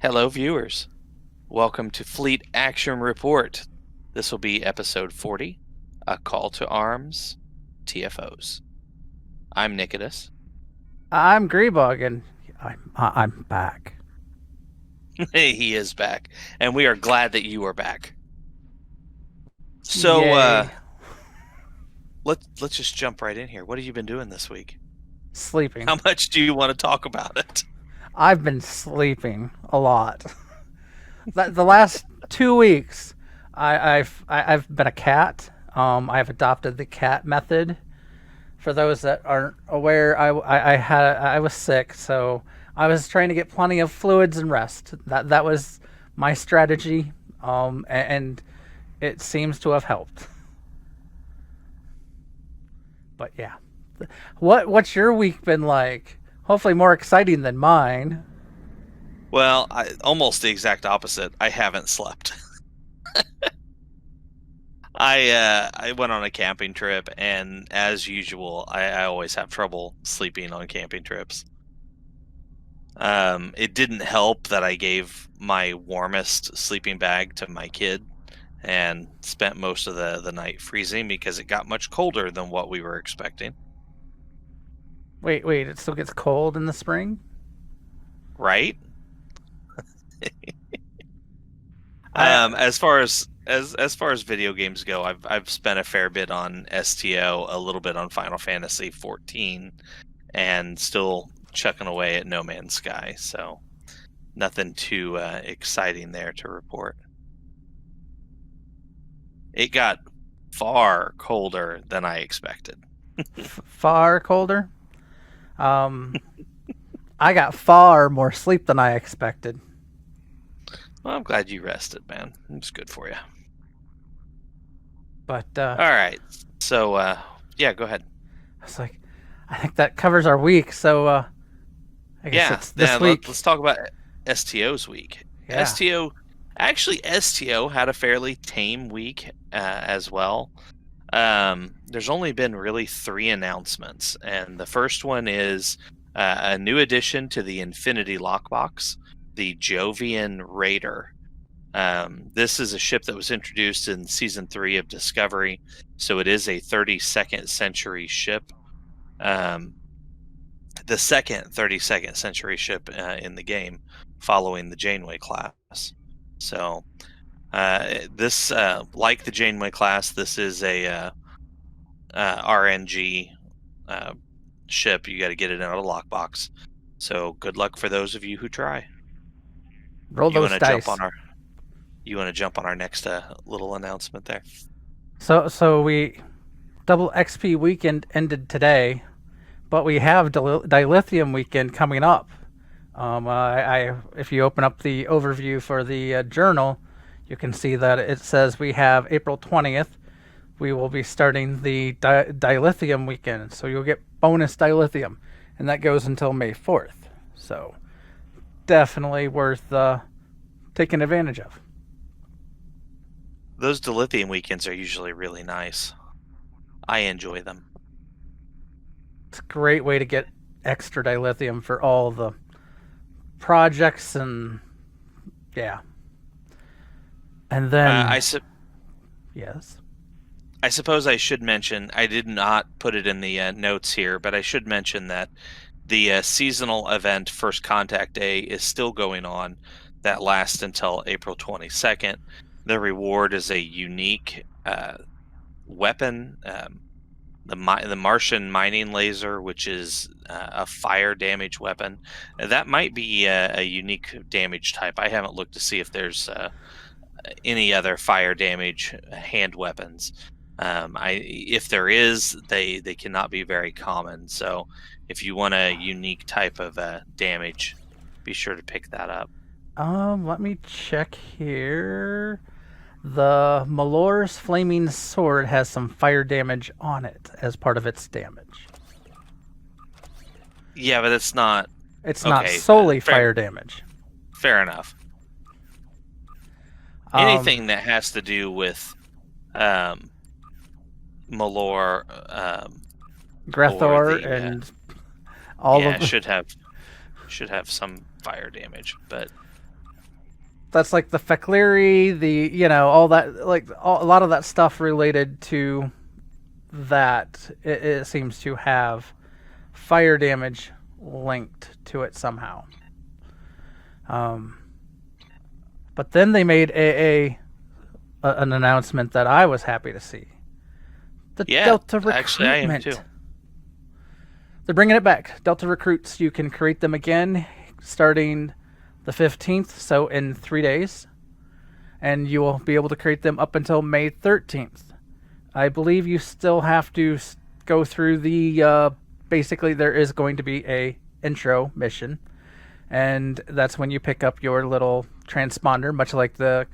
Hello, viewers. Welcome to Fleet Action Report. This will be episode 40, A Call to Arms, TFOs. I'm Nikodas. I'm Grebog, and I'm back. He is back, and we are glad that you are back. So, Yay. let's just jump right in here. What have you been doing this week? Sleeping. How much do you want to talk about it? I've been sleeping a lot. The last 2 weeks, I've been a cat. I've adopted the cat method. For those that aren't aware, I was sick, so I was trying to get plenty of fluids and rest. That was my strategy, and it seems to have helped. But yeah, what's your week been like? Hopefully more exciting than mine. Well, almost the exact opposite. I haven't slept. I went on a camping trip, and as usual, I always have trouble sleeping on camping trips. It didn't help that I gave my warmest sleeping bag to my kid and spent most of the night freezing because it got much colder than what we were expecting. Wait, it still gets cold in the spring? Right? I As far as video games go, I've spent a fair bit on STO, a little bit on Final Fantasy 14, and still chucking away at No Man's Sky. So nothing too exciting there to report. It got far colder than I expected. far colder. I got far more sleep than I expected. Well, I'm glad you rested, man. It's good for you. But All right. So, yeah, go ahead. I was like, I think that covers our week. So I guess Yeah, it's this yeah. week. Let's talk about STO's week. Yeah. STO had a fairly tame week as well. There's only been really 3 announcements, and the first one is a new addition to the Infinity Lockbox, the Jovian Raider. This is a ship that was introduced in Season 3 of Discovery, so it is a 32nd century ship. The second 32nd century ship in the game, following the Janeway class. So, this, like the Janeway class, this is a RNG ship. You got to get it out of the lockbox. So, good luck for those of you who try. Roll You those want to dice. jump on our next little announcement there? So we double XP weekend ended today, but we have dilithium weekend coming up. If you open up the overview for the journal, you can see that it says we have April 20th. We will be starting the dilithium weekend, so you'll get bonus dilithium, and that goes until May 4th. So definitely worth taking advantage of. Those dilithium weekends are usually really nice. I enjoy them. It's a great way to get extra dilithium for all the projects, and yeah. And then yes. I suppose I should mention, I did not put it in the notes here, but I should mention that the seasonal event First Contact Day is still going on. That lasts until April 22nd. The reward is a unique weapon, the Martian mining laser, which is a fire damage weapon. That might be a unique damage type. I haven't looked to see if there's any other fire damage hand weapons. If there is, they cannot be very common. So if you want a unique type of damage, be sure to pick that up. Let me check here. The Malor's flaming sword has some fire damage on it as part of its damage. Yeah, but it's not. It's not solely fire damage. Fair enough. Anything that has to do with Malor, Grethor, and all of them should have some fire damage, but that's like the Fekleri, all that, like a lot of that stuff related to that. It seems to have fire damage linked to it somehow. But then they made an announcement that I was happy to see. The Delta recruitment. Actually, I am too. They're bringing it back. Delta recruits, you can create them again starting the 15th, so in 3 days. And you will be able to create them up until May 13th. I believe you still have to go through the... basically, there is going to be a intro mission. And that's when you pick up your little transponder, much like the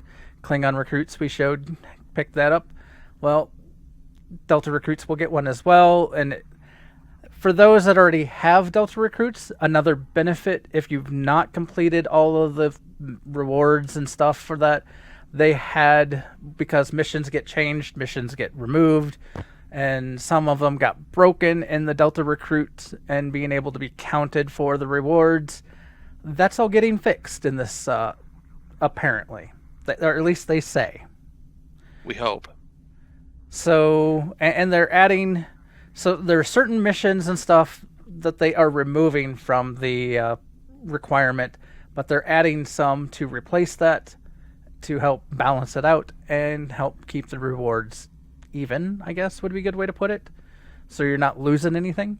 Klingon recruits we showed. Pick that up. Well, Delta recruits will get one as well. And for those that already have Delta recruits, another benefit, if you've not completed all of the rewards and stuff for that, they had, because missions get changed, missions get removed, and some of them got broken in the Delta recruit and being able to be counted for the rewards. That's all getting fixed in this, apparently. Or at least they say. We hope. So, and they're adding... So there are certain missions and stuff that they are removing from the requirement, but they're adding some to replace that, to help balance it out and help keep the rewards even, I guess would be a good way to put it. So you're not losing anything.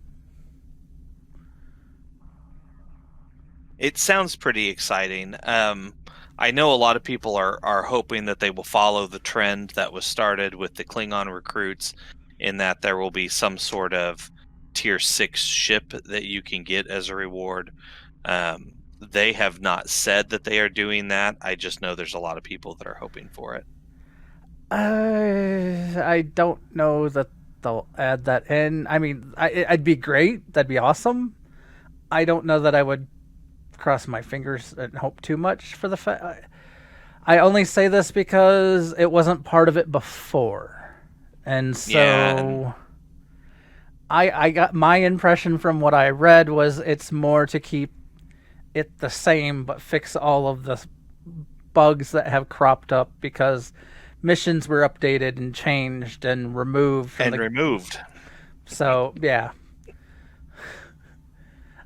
It sounds pretty exciting. I know a lot of people are hoping that they will follow the trend that was started with the Klingon recruits, in that there will be some sort of tier 6 ship that you can get as a reward. They have not said that they are doing that. I just know there's a lot of people that are hoping for it. I don't know that they'll add that in. I mean, I'd be great. That'd be awesome. I don't know that I would cross my fingers and hope too much for the fact. I only say this because it wasn't part of it before. And so yeah. I got my impression from what I read was it's more to keep it the same but fix all of the bugs that have cropped up because missions were updated and changed and removed. Removed. So, yeah.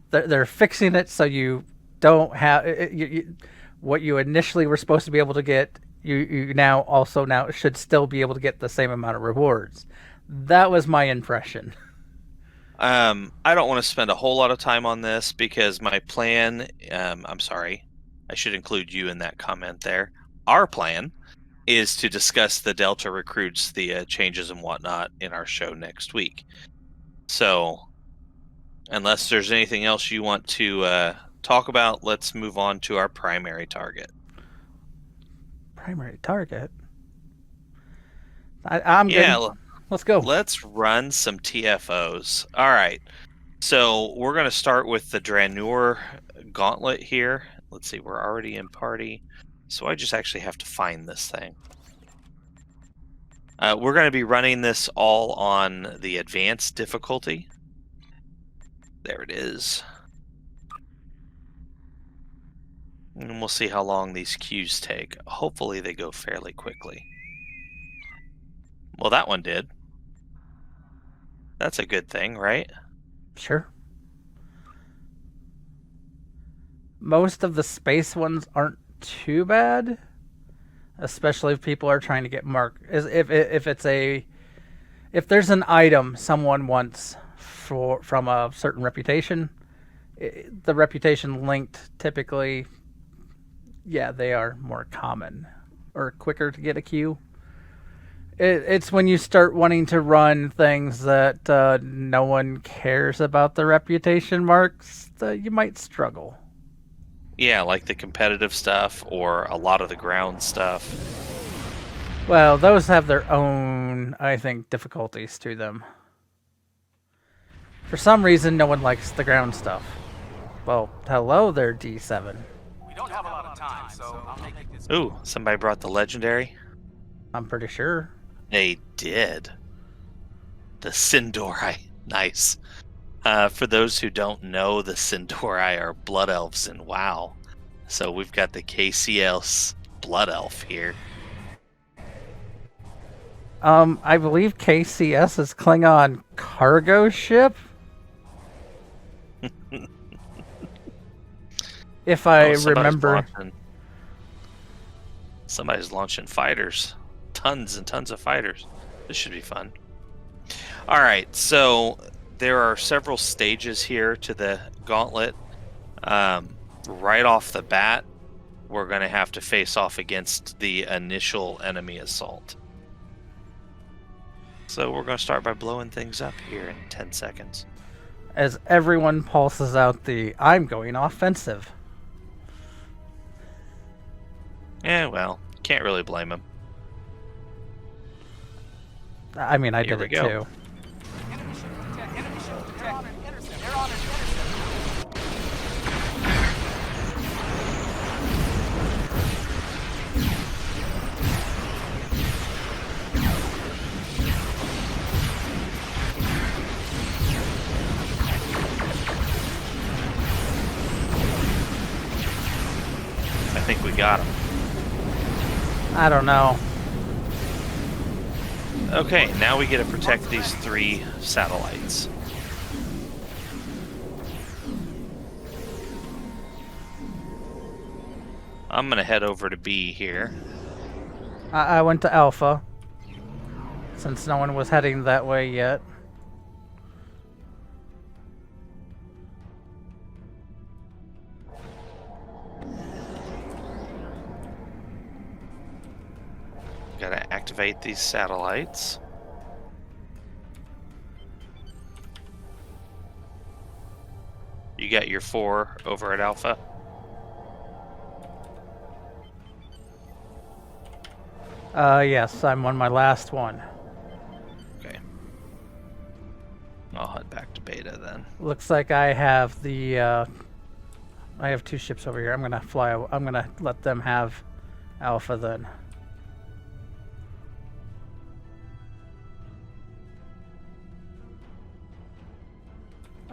They're fixing it so you don't have... what you initially were supposed to be able to get... You now should still be able to get the same amount of rewards. That was my impression. I don't want to spend a whole lot of time on this because my plan, I'm sorry, I should include you in that comment there. Our plan is to discuss the Delta recruits, the changes and whatnot in our show next week. So, unless there's anything else you want to talk about, let's move on to our primary target. Primary target? I'm good. Let's go. Let's run some TFOs. All right. So we're going to start with the Dranuur Gauntlet here. Let's see. We're already in party. So I just actually have to find this thing. We're going to be running this all on the advanced difficulty. There it is. And we'll see how long these queues take. Hopefully they go fairly quickly. Well, that one did. That's a good thing, right? Sure. Most of the space ones aren't too bad, especially if people are trying to get marked. If there's an item someone wants from a certain reputation, the reputation linked typically, yeah, they are more common or quicker to get a queue. It's when you start wanting to run things that no one cares about the reputation marks that you might struggle. Yeah, like the competitive stuff or a lot of the ground stuff. Well, those have their own, I think, difficulties to them. For some reason, no one likes the ground stuff. Well, hello there, D7. We don't have a lot of time, so I'll make it this. Ooh, somebody brought the legendary? I'm pretty sure. They did. The Sindori. Nice. For those who don't know, the Sindori are blood elves in WoW. So we've got the KCLs blood elf here. I believe KCS is Klingon cargo ship. If I remember. Somebody's launching fighters. Tons and tons of fighters. This should be fun. Alright, so there are several stages here to the gauntlet. Right off the bat, we're going to have to face off against the initial enemy assault. So we're going to start by blowing things up here in 10 seconds. As everyone pulses out the I'm going offensive. Yeah, well, can't really blame him. I mean, I did it too. I think we got him. I don't know. Okay, now we get to protect these 3 satellites. I'm gonna head over to B here. I went to Alpha, since no one was heading that way yet. Gotta activate these satellites. You got your 4 over at Alpha? Yes, I'm on my last one. Okay. I'll head back to Beta then. Looks like I have the, I have 2 ships over here. I'm gonna let them have Alpha then.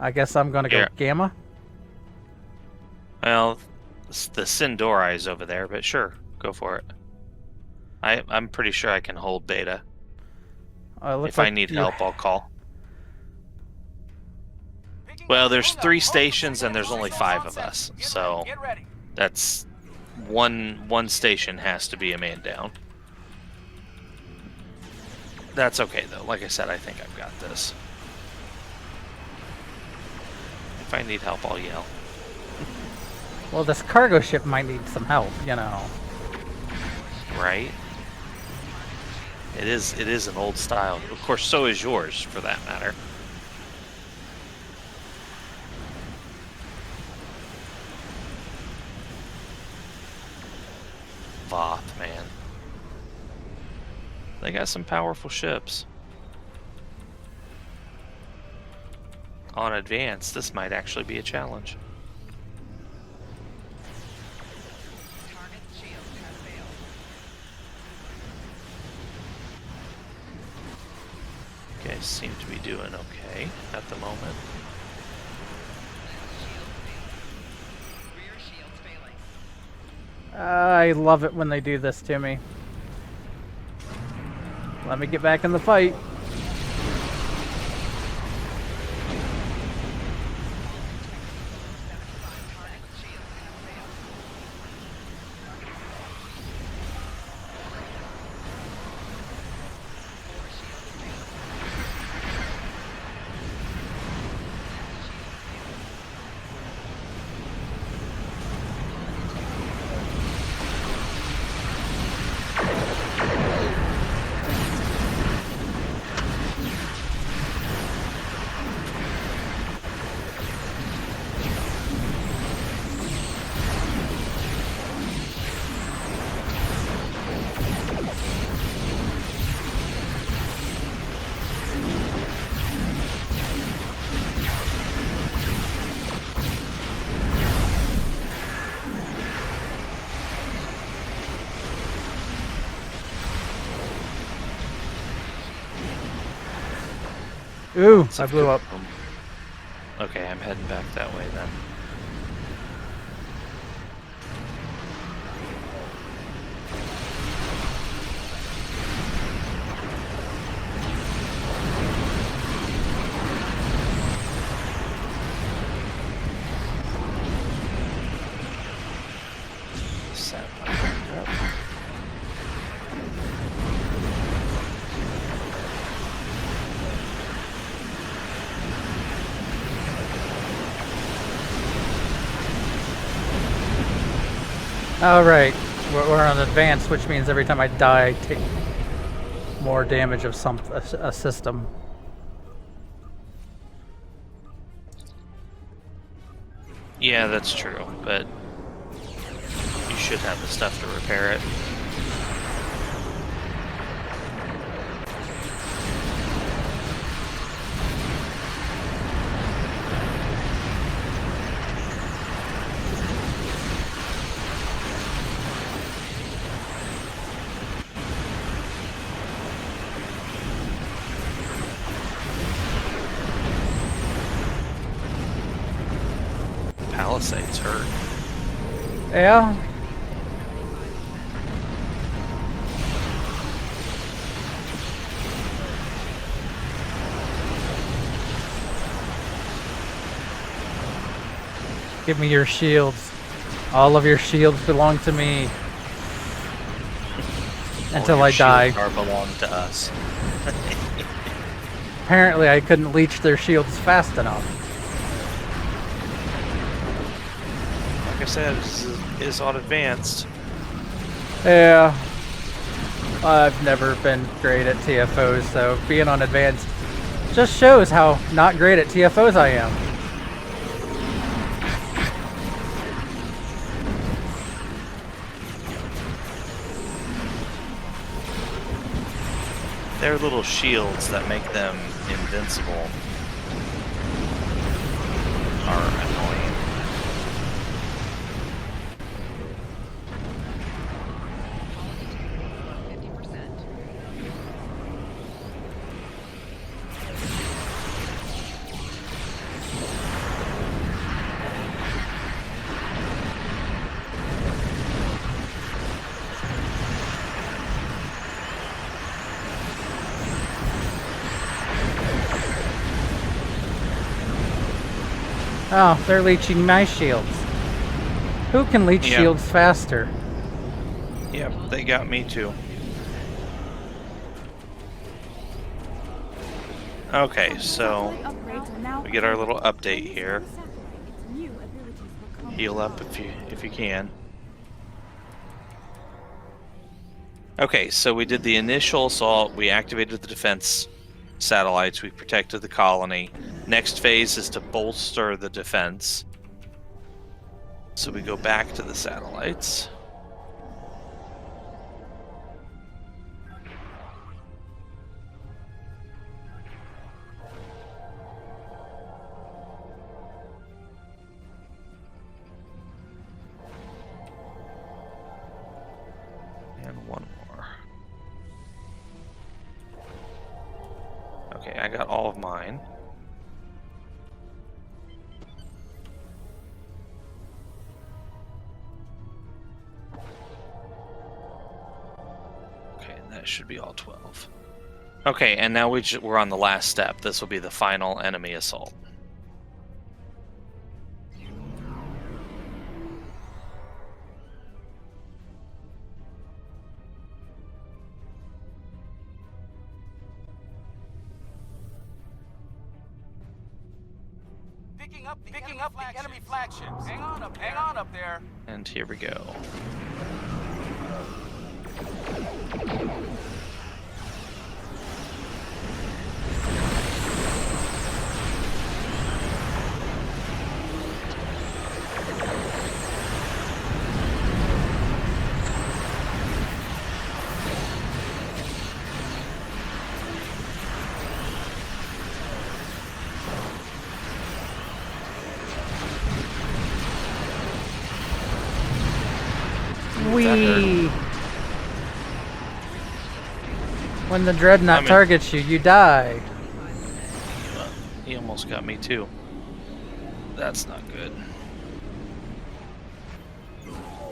I guess I'm gonna go Gamma. Well, the Sindori is over there, but sure, go for it. I'm pretty sure I can hold Beta. If I need help, I'll call. Well, there's 3 stations and there's only 5 of us, so that's one station has to be a man down. That's okay though. Like I said, I think I've got this. If I need help, I'll yell. Well, this cargo ship might need some help, you know. Right? It is an old style. Of course, so is yours, for that matter. Voth, man. They got some powerful ships. On advance, this might actually be a challenge. Okay, seem to be doing okay at the moment. I love it when they do this to me. Let me get back in the fight. Ooh, I blew up. Okay, I'm heading back that way then. All right, we're on advanced, which means every time I die, I take more damage of a system. Yeah, that's true, but you should have the stuff to repair it. Palisades hurt. Yeah. Give me your shields. All of your shields belong to me. Until I die. Shields belong to us. Apparently I couldn't leech their shields fast enough. Like I said, this is on advanced. Yeah. I've never been great at TFOs, so being on advanced just shows how not great at TFOs I am. They're little shields that make them invincible. Are annoying. Oh, they're leeching my shields. Who can leech Yeah. shields faster? Yep, they got me too. Okay, so we get our little update here. Heal up if you can. Okay, so we did the initial assault. We activated the defense satellites. We protected the colony. Next phase is to bolster the defense. So we go back to the satellites. And one more. Okay, I got all of mine. Okay, that should be all 12. Okay, and now we're on the last step. This will be the final enemy assault. Picking up the enemy flagships. Hang on up there. And here we go. When the dreadnought targets you, you die. He almost got me too. That's not good.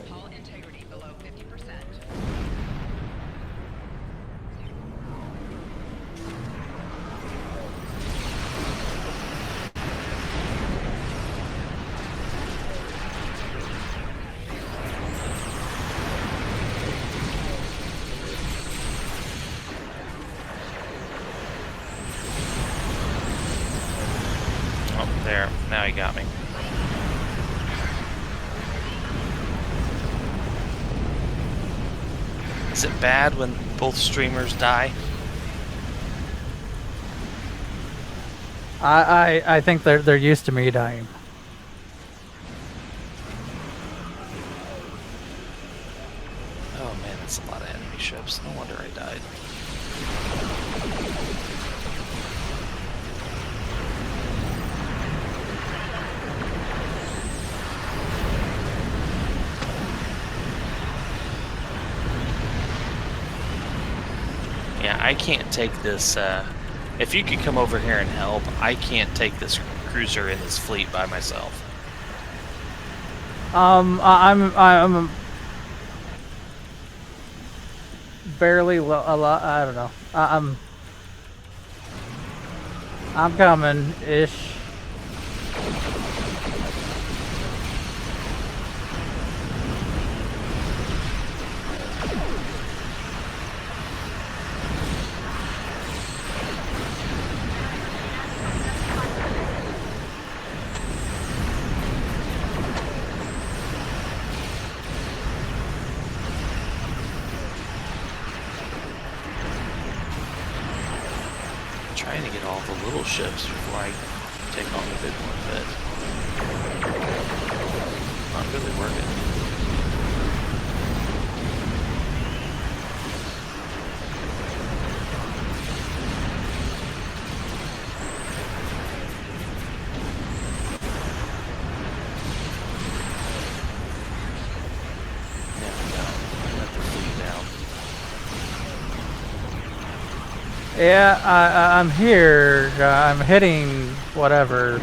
Hull integrity below 50%. Oh, there. Now he got me. Is it bad when both streamers die? I think they're used to me dying. Oh man, that's a lot of enemy ships. No wonder I died. Yeah, I can't take this, if you could come over here and help, I can't take this cruiser in this fleet by myself. I'm barely a lot. I don't know. I'm coming ish. Trying to get all the little ships before I take on the big one, but not really working. There we go. Let the fleet down. Yeah, I'm here. I'm hitting whatever.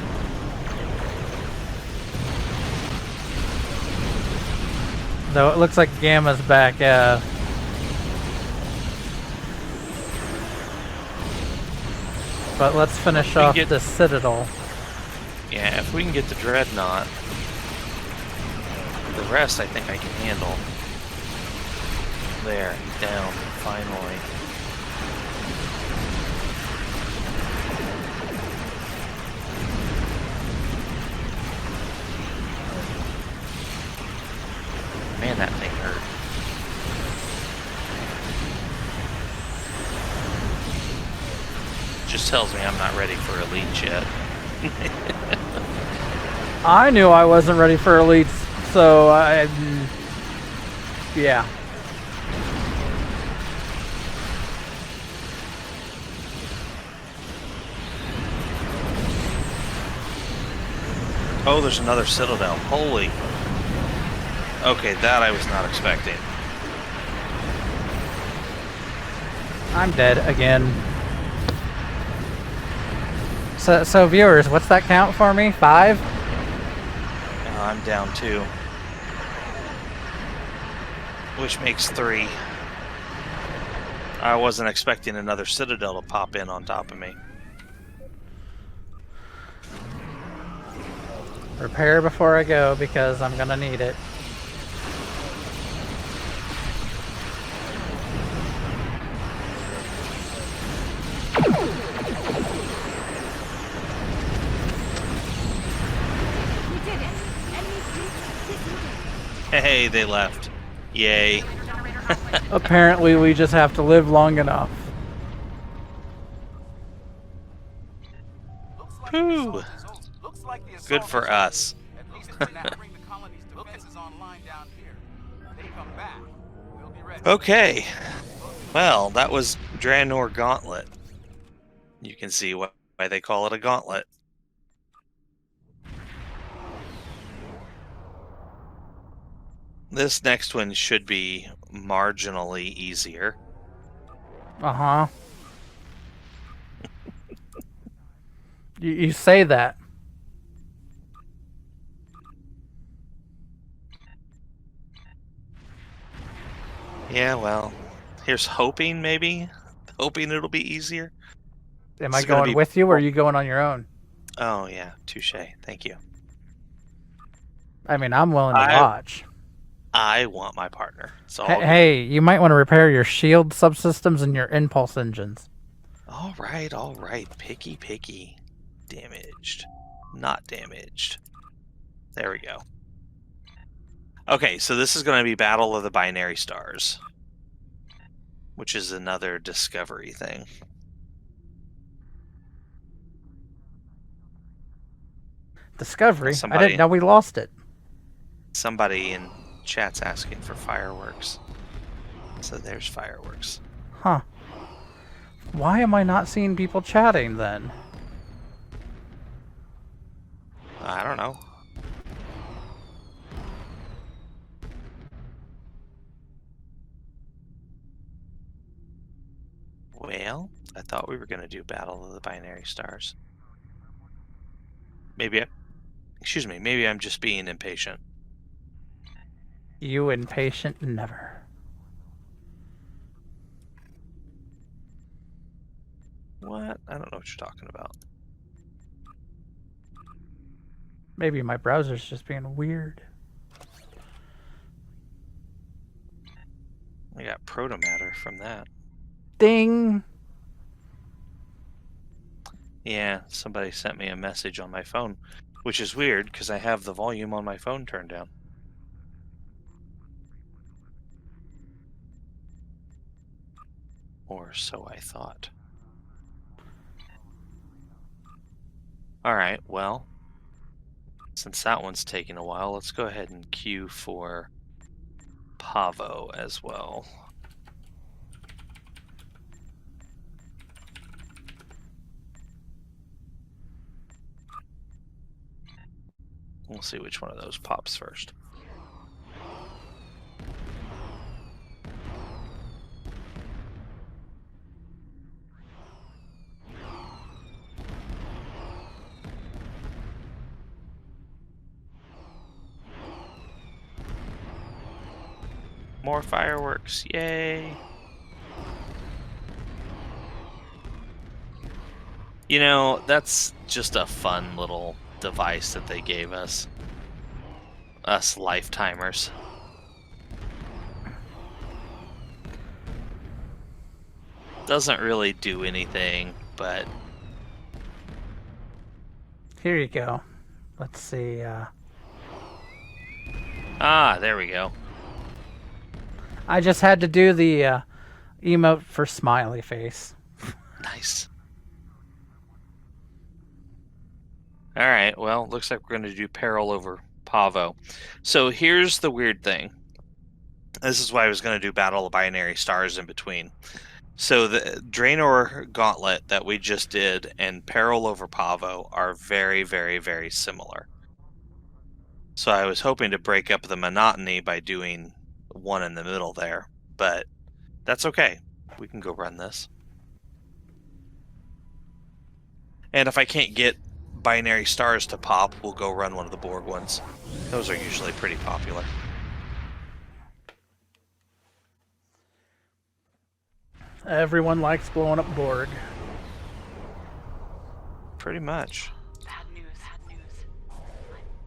Though it looks like Gamma's back. Yeah. But let's finish off the Citadel. Yeah, if we can get the Dreadnought, the rest I think I can handle. There, he's down, finally. Man, that thing hurt. Just tells me I'm not ready for elites yet. I knew I wasn't ready for elites, so yeah. Oh, there's another Citadel. Holy. Okay, that I was not expecting. I'm dead again. So viewers, what's that count for me? 5? I'm down 2. Which makes 3. I wasn't expecting another Citadel to pop in on top of me. Repair before I go because I'm gonna need it. Hey, they left. Yay. Apparently we just have to live long enough. Whew. Good for us. At least for now, bring the colony's defenses online down here. They come back. We'll be ready. Okay. Well, that was Dranuur Gauntlet. You can see why they call it a gauntlet. This next one should be marginally easier. Uh-huh. You say that. Yeah, well, here's hoping, maybe. Hoping it'll be easier. Am I going with you or are you going on your own? Oh, yeah. Touche. Thank you. I mean, I'm willing to watch. I want my partner. So hey, you might want to repair your shield subsystems and your impulse engines. All right, all right. Picky, picky. Damaged. Not damaged. There we go. Okay, so this is going to be Battle of the Binary Stars. which is another discovery thing. Discovery? I Somebody- didn't know we lost it. Somebody in chat's asking for fireworks. So there's fireworks. Huh. Why am I not seeing people chatting then? I don't know. Well, I thought we were going to do Battle of the Binary Stars. Maybe I'm just being impatient. You impatient never. What? I don't know what you're talking about. Maybe my browser's just being weird. I got protomatter from that. Ding! Yeah, somebody sent me a message on my phone, which is weird because I have the volume on my phone turned down. Or so I thought. Alright, well, since that one's taking a while, let's go ahead and queue for Pahvo as well. We'll see which one of those pops first. More fireworks, yay! You know, that's just a fun little device that they gave us. Us lifetimers. Doesn't really do anything, but... Here you go. Let's see, Ah, there we go. I just had to do the emote for smiley face. Nice. Alright, well, looks like we're going to do Peril over Pahvo. So here's the weird thing. This is why I was going to do Battle of Binary Stars in between. So the Dranuur Gauntlet that we just did and Peril over Pahvo are very, very, very similar. So I was hoping to break up the monotony by doing one in the middle there, but that's okay. We can go run this. And if I can't get Binary Stars to pop, we'll go run one of the Borg ones. Those are usually pretty popular. Everyone likes blowing up Borg. Pretty much. Bad news. Bad news. I'm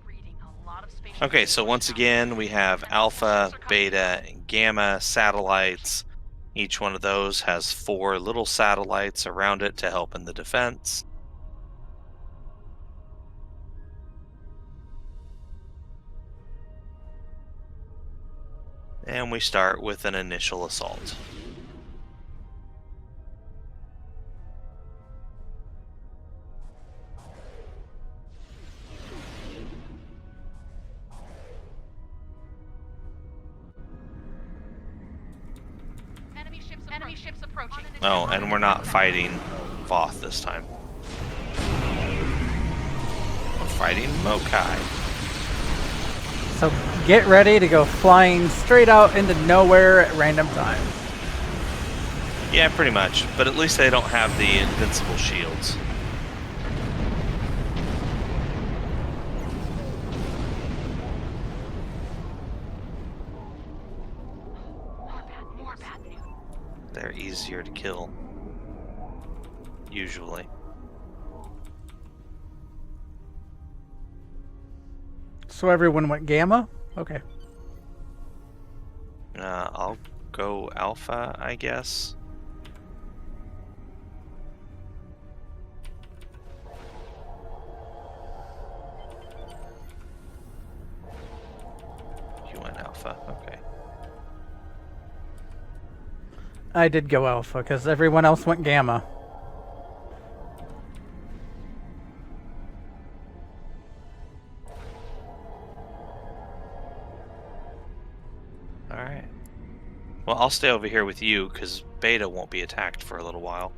reading a lot of spatial Okay, so once again, we have Alpha, Beta, and Gamma satellites. Each one of those has 4 little satellites around it to help in the defense. And we start with an initial assault. Enemy ships approaching. Oh, and we're not fighting Voth this time. We're fighting Mokai. So get ready to go flying straight out into nowhere at random times. Yeah, pretty much. But at least they don't have the invincible shields. More bad news. They're easier to kill. Usually. So everyone went Gamma? Okay. I'll go Alpha, I guess. You went Alpha, okay. I did go Alpha because everyone else went Gamma. Alright. Well, I'll stay over here with you, because Beta won't be attacked for a little while.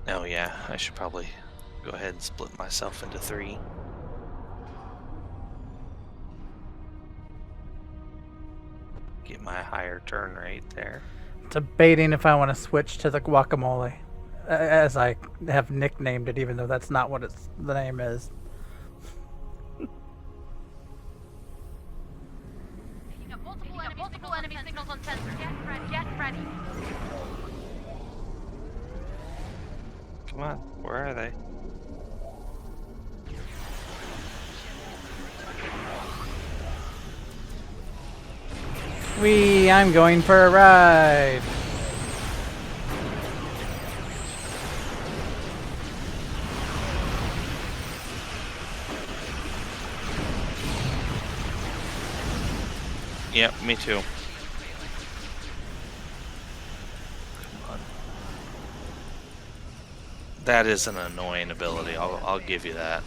Oh yeah, I should probably go ahead and split myself into 3. Get my higher turn rate there. Debating if I want to switch to the Guacamole, as I have nicknamed it, even though that's not what the name is. Picking up multiple enemy signals on sensor. Get ready. Come on, where are they? I'm going for a ride. Yep, me too. Come on. That is an annoying ability, I'll give you that.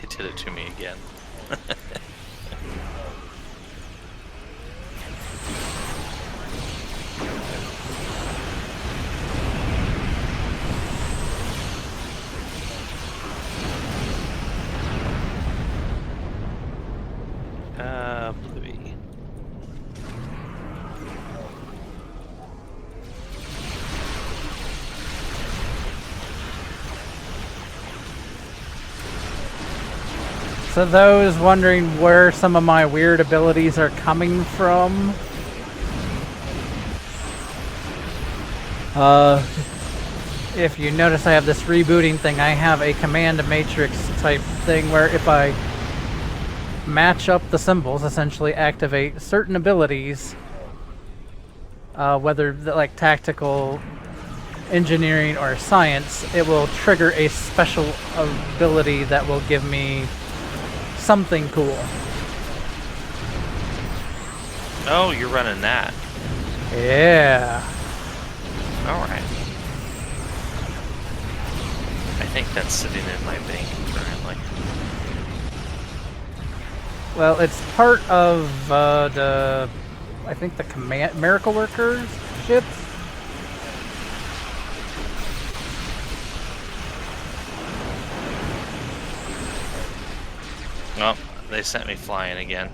They did it to me again. Bluey. So those wondering where some of my weird abilities are coming from, if you notice I have this rebooting thing, I have a command matrix type thing where if I match up the symbols, essentially activate certain abilities, whether like tactical, engineering, or science, it will trigger a special ability that will give me something cool. Oh, you're running that. Yeah. Alright. I think that's sitting in my bank currently. Well, it's part of I think the command Miracle Workers ships. Oh, they sent me flying again.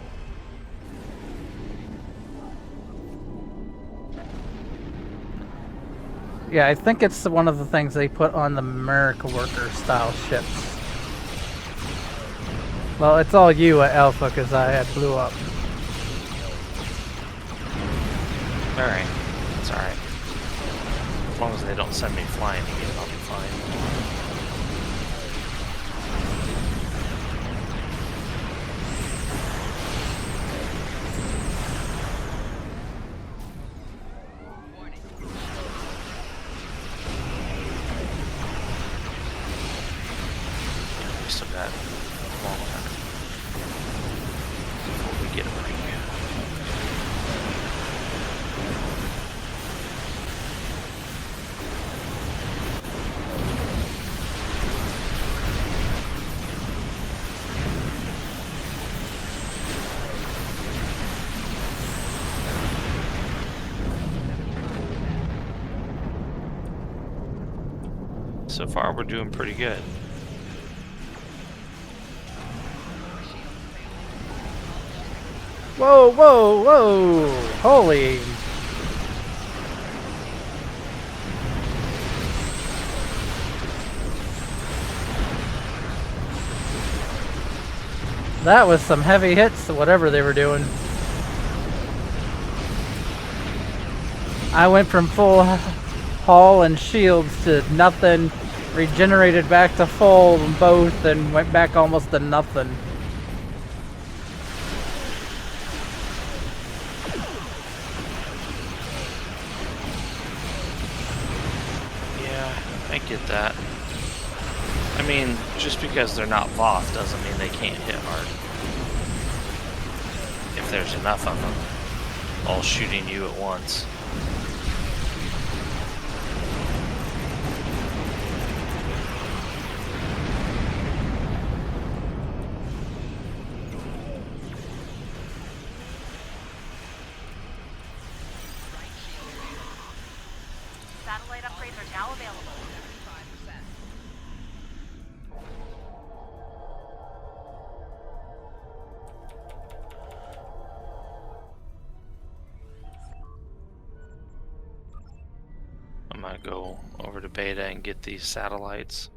Yeah, I think it's one of the things they put on the Miracle Worker style ships. Well, it's all you at Alpha because I had blew up. Alright, that's alright. As long as they don't send me flying again, I'll be fine. We still got a long time before we get a break. So far, we're doing pretty good. Whoa, whoa, whoa! Holy! That was some heavy hits, whatever they were doing. I went from full hull and shields to nothing, regenerated back to full both, and went back almost to nothing. Yeah, I get that. I mean, just because they're not Voth doesn't mean they can't hit hard. If there's enough of them, all shooting you at once. Satellite upgrades are now available. I'm gonna go over to Beta and get these satellites.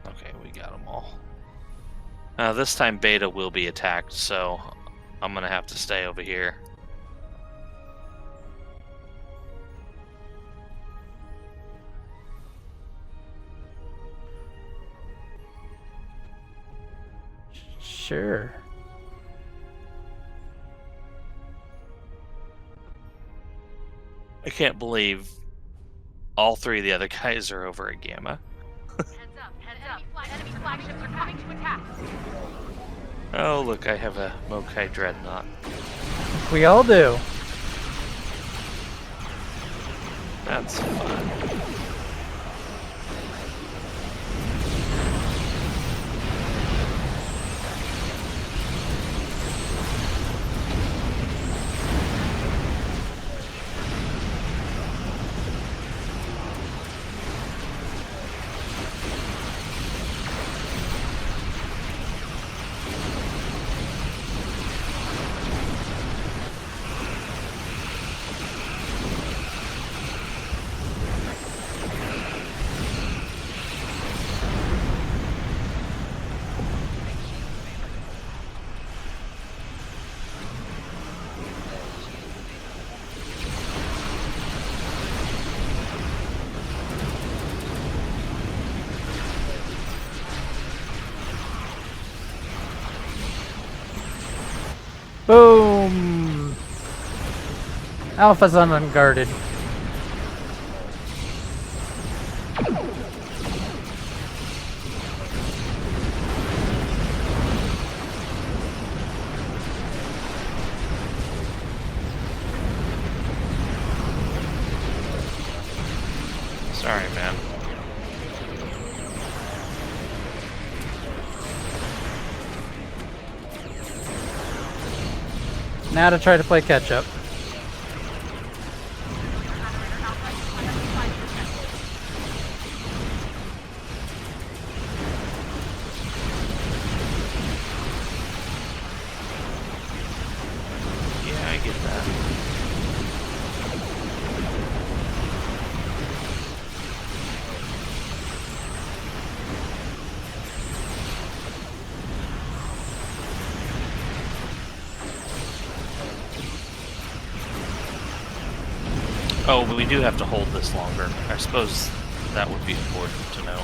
Okay, we got them all. This time Beta will be attacked, so I'm gonna have to stay over here. Sure. I can't believe all three of the other guys are over at Gamma. Heads up. Enemy flagships are coming to attack. Oh, look, I have a Mokai Dreadnought. We all do. That's fun. Boom! Alpha's unguarded. Sorry, man. Now to try to play catch up. Yeah, I get that. Oh, but we do have to hold this longer. I suppose that would be important to know.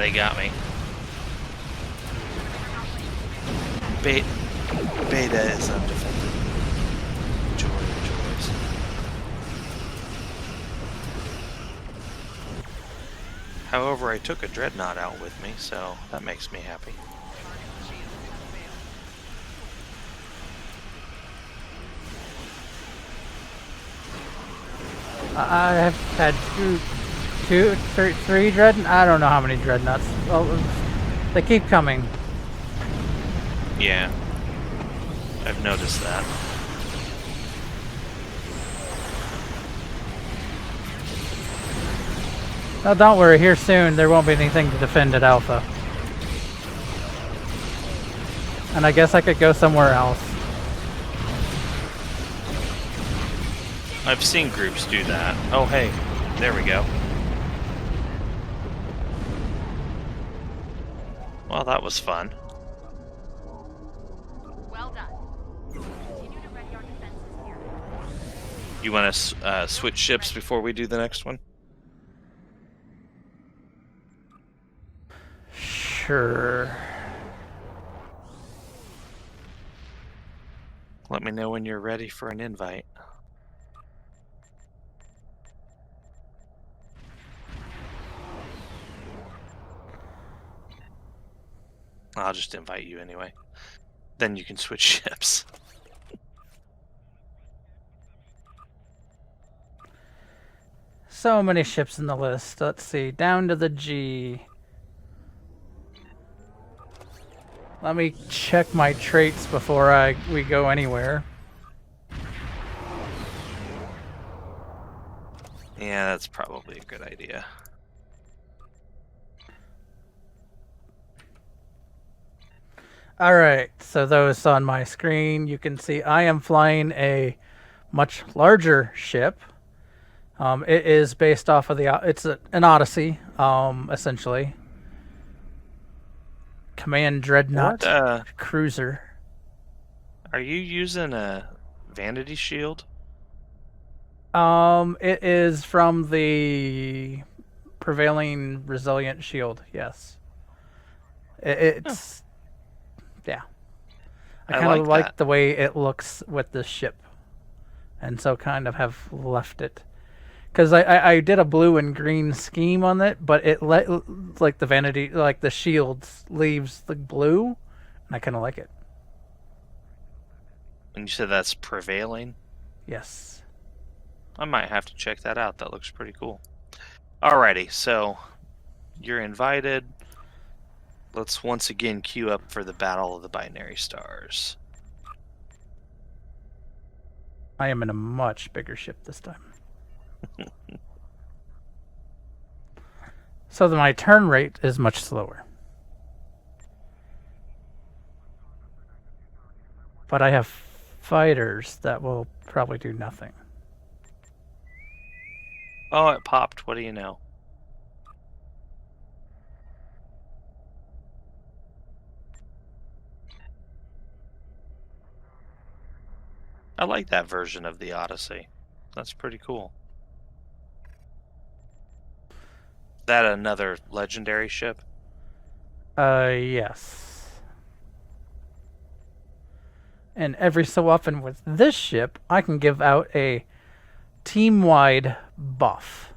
they got me. Beta is undefended. Joy of joys. However, I took a dreadnought out with me, so that makes me happy. I have had three dreadnoughts. I don't know how many dreadnoughts. Well, they keep coming. Yeah, I've noticed that. No, don't worry. Here soon, there won't be anything to defend at Alpha. And I guess I could go somewhere else. I've seen groups do that. Oh, hey, there we go. Well, that was fun. Well done. Continue to ready our defenses here. You want to switch ships before we do the next one? Sure. Let me know when you're ready for an invite. I'll just invite you anyway. Then you can switch ships. So many ships in the list. Let's see. Down to the G. Let me check my traits before we go anywhere. Yeah, that's probably a good idea. Alright, so those on my screen, you can see I am flying a much larger ship. It is based off of it's an Odyssey, essentially. Command Dreadnought Cruiser. Are you using a Vanity Shield? It is from the Prevailing Resilient Shield, yes. It's... Yeah. I kind of like the way it looks with this ship. And so kind of have left it. Because I did a blue and green scheme on it, but it like the Vanity, like the shields leaves the blue, and I kind of like it. And you said that's Prevailing? Yes. I might have to check that out. That looks pretty cool. Alrighty, so you're invited. Let's once again queue up for the Battle of the Binary Stars. I am in a much bigger ship this time. So my turn rate is much slower. But I have fighters that will probably do nothing. Oh, it popped. What do you know? I like that version of the Odyssey. That's pretty cool. That another legendary ship? Yes. And every so often with this ship, I can give out a team-wide buff.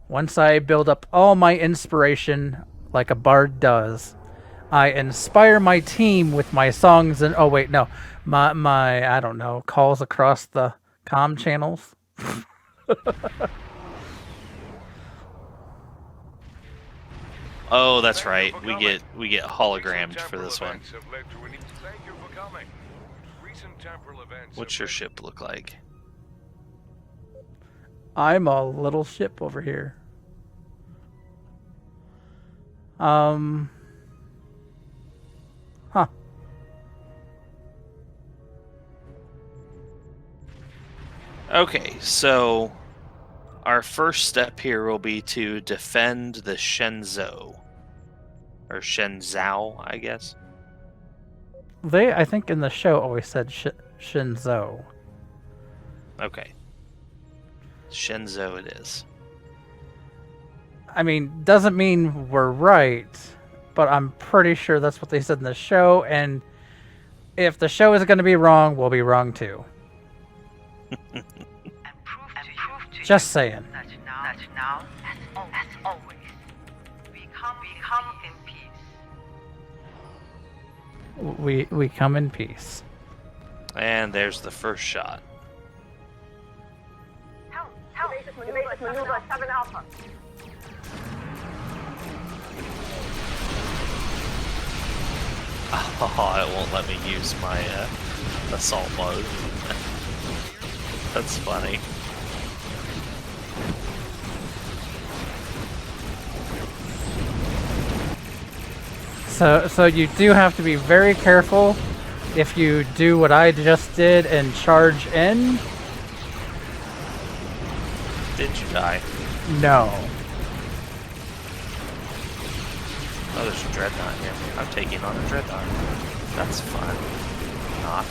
Once I build up all my inspiration, like a bard does, I inspire my team with my songs and... Oh, wait, no. My I don't know, calls across the comm channels. Oh, that's right. We get hologrammed for this one. What's your ship look like? I'm a little ship over here. Huh. Okay, so our first step here will be to defend the Shenzhou. Or Shenzhou, I guess. They, I think in the show, always said Shenzhou. Okay. Shenzhou it is. I mean, doesn't mean we're right, but I'm pretty sure that's what they said in the show, and if the show is going to be wrong, we'll be wrong too. Just saying. That now, as always, we come in peace. We come in peace. And there's the first shot. Help! Maneuver 7 Alpha. Oh, it won't let me use my assault mode. That's funny. So you do have to be very careful if you do what I just did and charge in. Did you die? No. Oh, there's a dreadnought here. I'm taking on a dreadnought. That's fun. Not.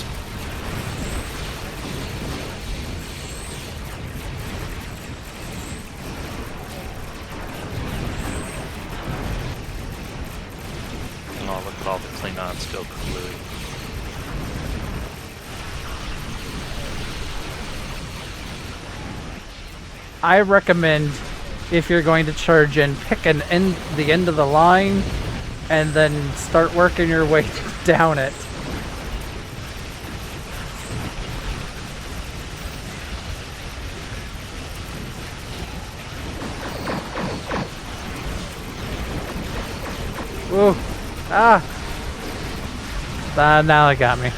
Oh, look at all the Klingons go kablooey. I recommend, if you're going to charge in, pick the end of the line and then start working your way down it. Ooh. Ah! Now it got me.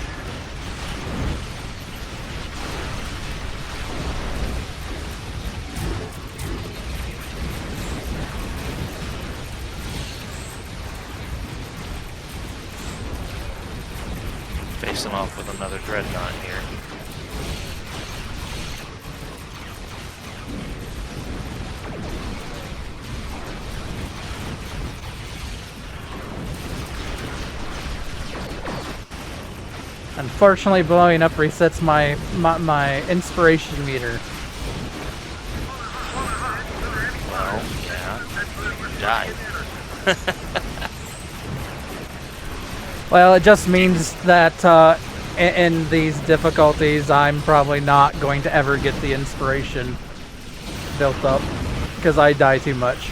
Facing off with another dreadnought here. Unfortunately, blowing up resets my inspiration meter. Well, yeah. You died. Well, it just means that in these difficulties, I'm probably not going to ever get the inspiration built up because I die too much.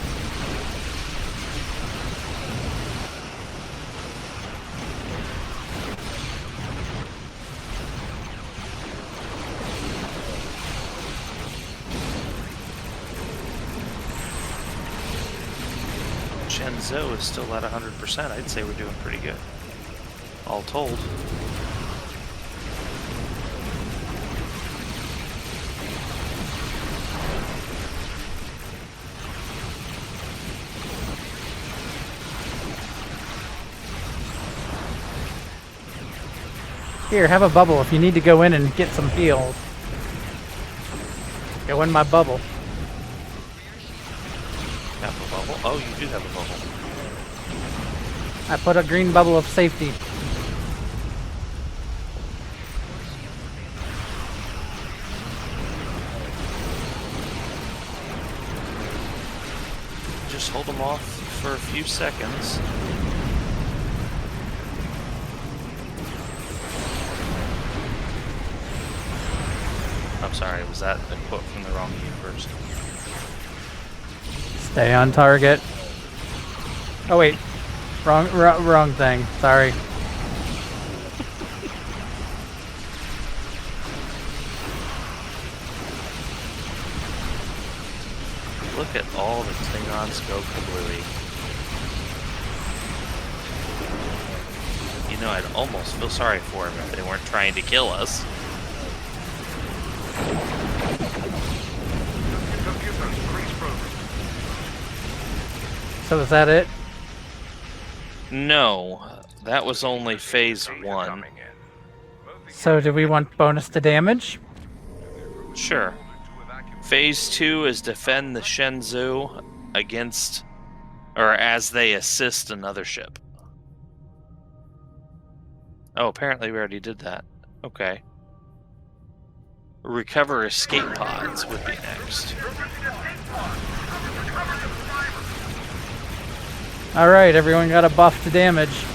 Shenzhou is still at 100%. I'd say we're doing pretty good. All told. Here, have a bubble if you need to go in and get some heals. Go in my bubble. Have a bubble? Oh, you do have a bubble. I put a green bubble of safety. Just hold them off for a few seconds. I'm sorry, was that a quote from the wrong universe? Stay on target. Oh wait, wrong thing. Sorry. Look at all the Klingons go kablooey. You know, I'd almost feel sorry for them if they weren't trying to kill us. So is that it? No, that was only phase 1. So do we want bonus to damage? Sure. Phase 2 is defend the Shenzhou against, or as they assist another ship. Oh, apparently we already did that. Okay. Recover escape pods would be next. Alright, everyone got a buff to damage.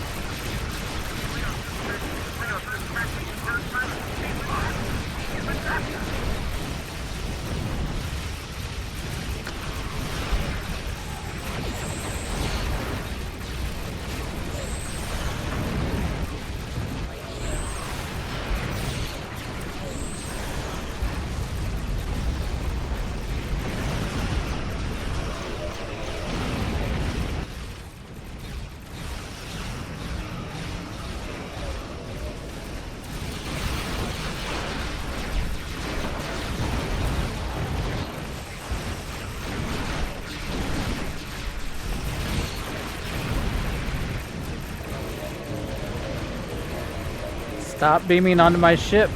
Stop beaming onto my ship.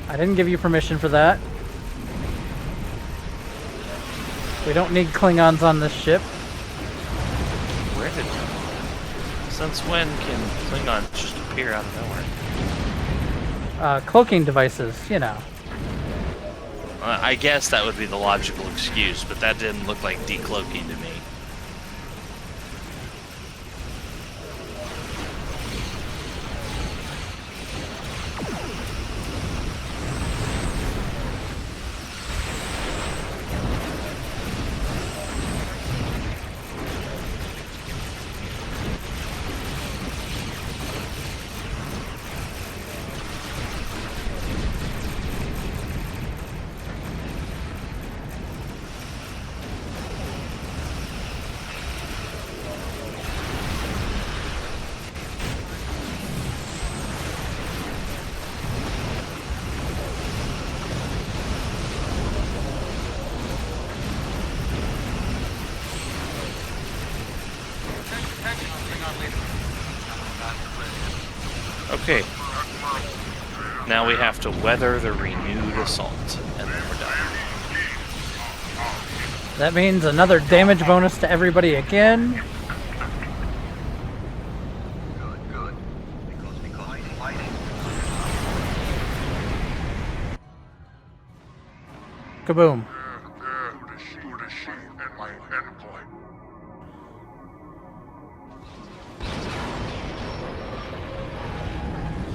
I didn't give you permission for that. We don't need Klingons on this ship. Where did... Since when can Klingons just appear out of nowhere? Cloaking devices, you know. I guess that would be the logical excuse, but that didn't look like decloaking to me. Okay. Now we have to weather the renewed assault, and then we're done. That means another damage bonus to everybody again. Good. Because fighting. Kaboom.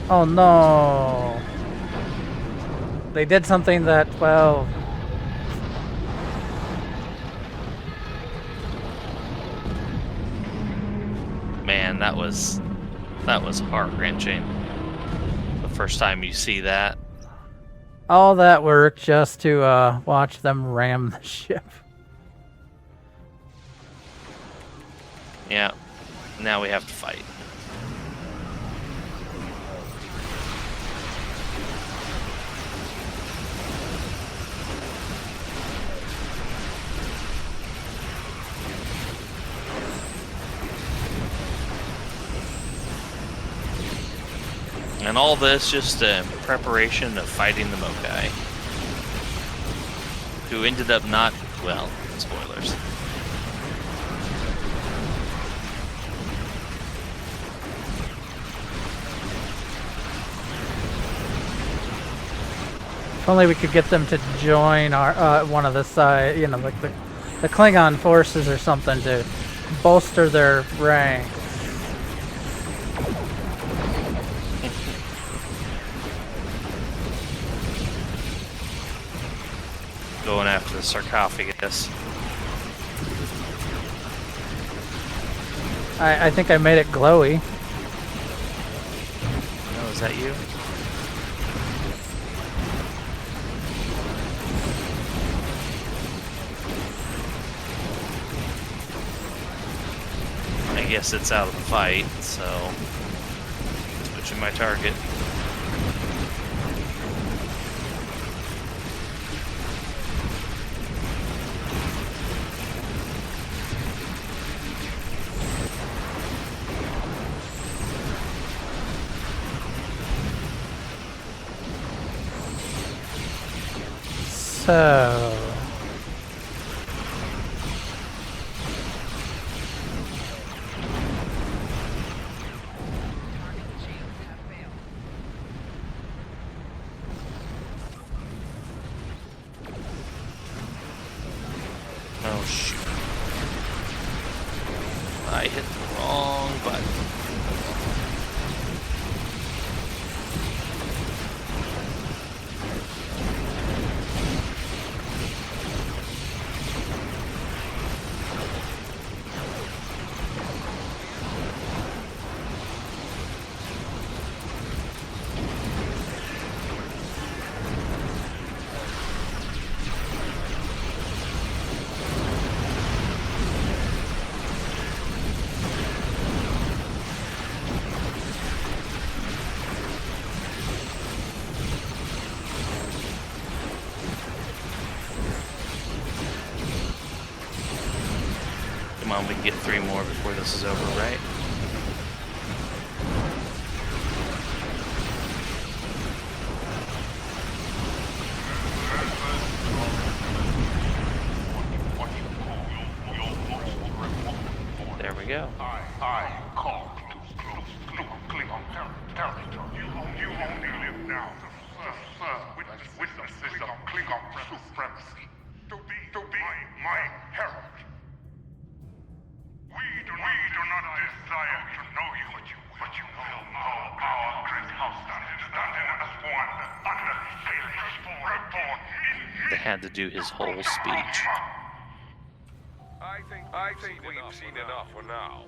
Oh no. They did something that, well... Man, that was heart-wrenching. The first time you see that. all that work just to watch them ram the ship. Yeah. Now we have to fight. And all this just in preparation of fighting the Mokai, who ended up not, well, spoilers. If only we could get them to join our one of the side, you know, like the Klingon forces or something to bolster their ranks. Going after the sarcophagus. I think I made it glowy. Oh, is that you? I guess it's out of the fight, so switching my target. So... Oh shoot. I I hit the wrong button. Come on, we can get 3 more before this is over, right? There we go. I call to Klingon territory. You only live now to serve witnesses of Klingon supremacy. To be my herald. We do not desire to know you, but you will know our great house standing as one under Felix reborn. They had to do his whole speech. I think we've seen enough for now.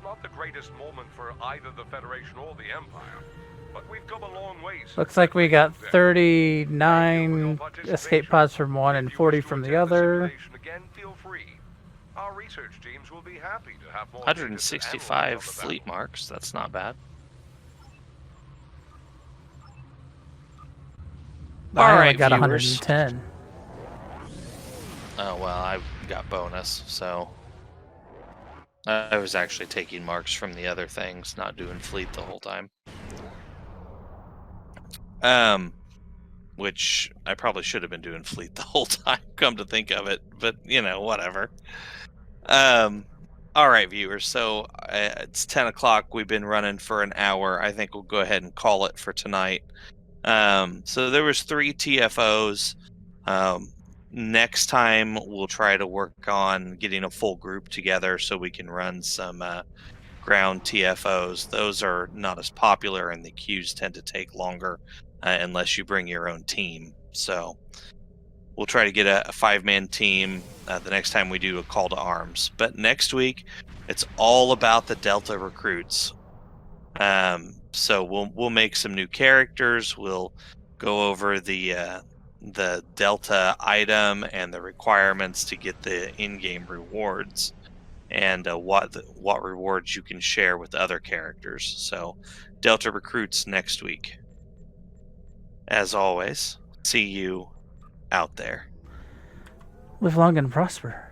Not the greatest moment for either the Federation or the Empire, but we've come a long ways. Looks like we got 39 escape pods from one and 40 from the other. Again, feel free. Our research teams will be happy to have more 165 fleet marks. That's not bad. I only Alright, got viewers. 110. Oh, well, I got bonus, so... I was actually taking marks from the other things, not doing fleet the whole time. Which I probably should have been doing fleet the whole time, come to think of it, but, you know, whatever. Alright, viewers, so it's 10 o'clock, we've been running for an hour. I think we'll go ahead and call it for tonight. So there was 3 TFOs. Next time, we'll try to work on getting a full group together so we can run some ground TFOs. Those are not as popular, and the queues tend to take longer unless you bring your own team. So we'll try to get a 5-man team the next time we do a call to arms. But next week, it's all about the Delta recruits. So we'll make some new characters. We'll go over the Delta item and the requirements to get the in-game rewards, and what rewards you can share with other characters. So Delta recruits next week. As always, see you out there. Live long and prosper.